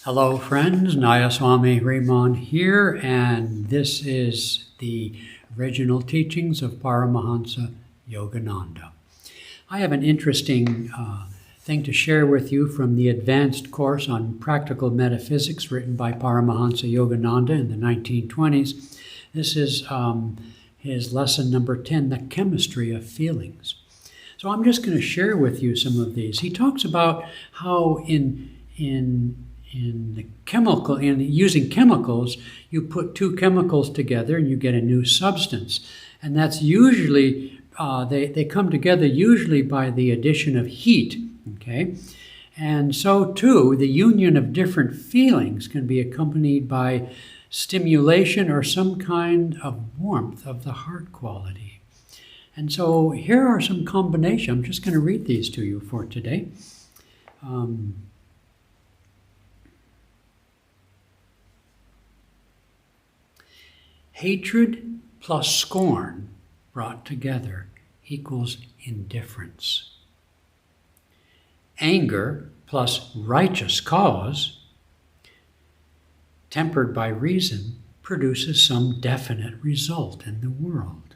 Hello friends, Nayaswami Raman here, and this is the original teachings of Paramahansa Yogananda. I have an interesting thing to share with you from the advanced course on Practical Metaphysics written by Paramahansa Yogananda in the 1920s. This is his lesson number 10, The Chemistry of Feelings. So I'm just going to share with you some of these. He talks about how in using chemicals, you put two chemicals together and you get a new substance. And that's usually, they come together usually by the addition of heat, okay? And so too, the union of different feelings can be accompanied by stimulation or some kind of warmth of the heart quality. And so here are some combinations. I'm just going to read these to you for today. Hatred plus scorn brought together equals indifference. Anger plus righteous cause, tempered by reason, produces some definite result in the world.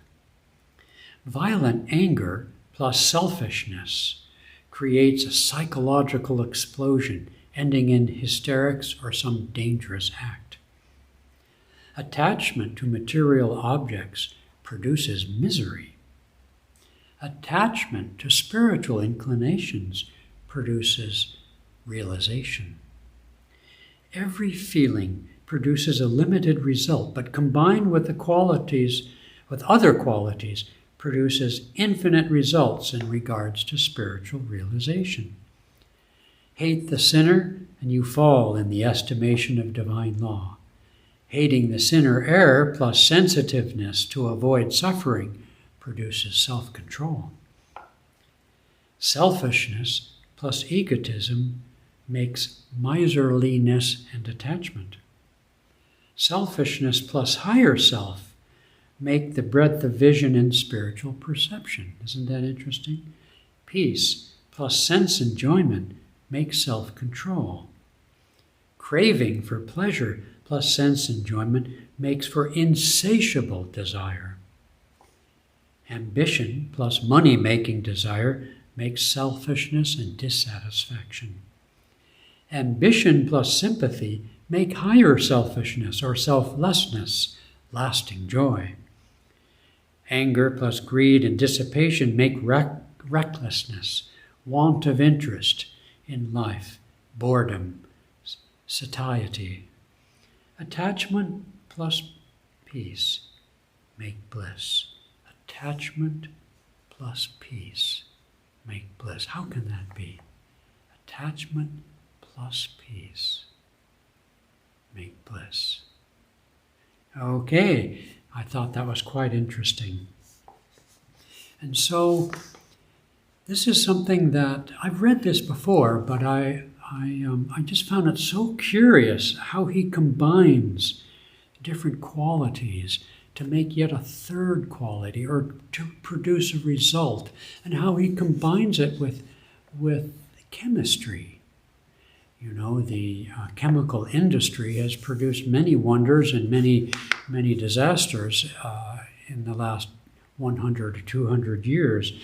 Violent anger plus selfishness creates a psychological explosion ending in hysterics or some dangerous act. Attachment to material objects produces misery. Attachment to spiritual inclinations produces realization. Every feeling produces a limited result, but combined with other qualities, produces infinite results in regards to spiritual realization. Hate the sinner, and you fall in the estimation of divine law. Hating the sinner error plus sensitiveness to avoid suffering produces self-control. Selfishness plus egotism makes miserliness and attachment. Selfishness plus higher self make the breadth of vision and spiritual perception. Isn't that interesting? Peace plus sense enjoyment makes self-control. Craving for pleasure plus sense enjoyment makes for insatiable desire. Ambition plus money-making desire makes selfishness and dissatisfaction. Ambition plus sympathy make higher selfishness or selflessness lasting joy. Anger plus greed and dissipation make recklessness, want of interest in life, boredom, satiety. Attachment plus peace make bliss. Attachment plus peace make bliss. How can that be? Attachment plus peace make bliss. Okay, I thought that was quite interesting. And so this is something that I've read this before, but I just found it so curious how he combines different qualities to make yet a third quality or to produce a result, and how he combines it with chemistry. You know, the chemical industry has produced many wonders and many disasters in the last 100 or 200 years,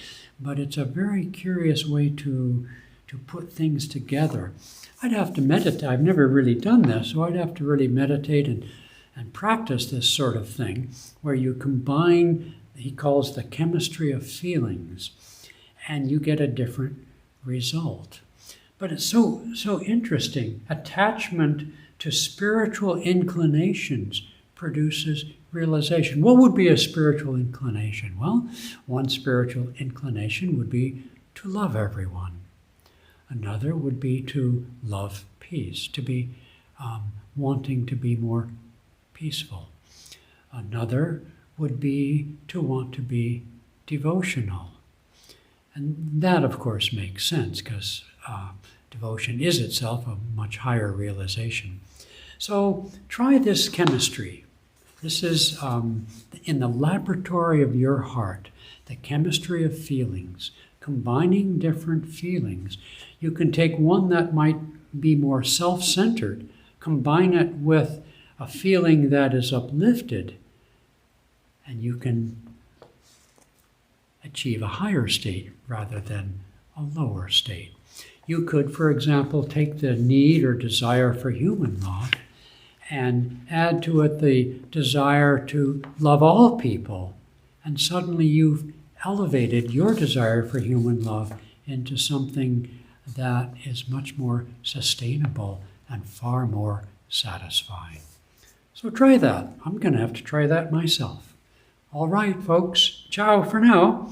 but it's a very curious way to put things together. I'd have to meditate. I've never really done this, so I'd have to really meditate and practice this sort of thing, where you combine, he calls the chemistry of feelings, and you get a different result. But it's so interesting. Attachment to spiritual inclinations produces realization. What would be a spiritual inclination? Well, one spiritual inclination would be to love everyone. Another would be to love peace, to be wanting to be more peaceful. Another would be to want to be devotional. And that, of course, makes sense because devotion is itself a much higher realization. So try this chemistry. This is in the laboratory of your heart, the chemistry of feelings, combining different feelings. You can take one that might be more self-centered, combine it with a feeling that is uplifted, and you can achieve a higher state rather than a lower state. You could, for example, take the need or desire for human love and add to it the desire to love all people, and suddenly you've elevated your desire for human love into something that is much more sustainable and far more satisfying. So try that. I'm going to have to try that myself. All right, folks. Ciao for now.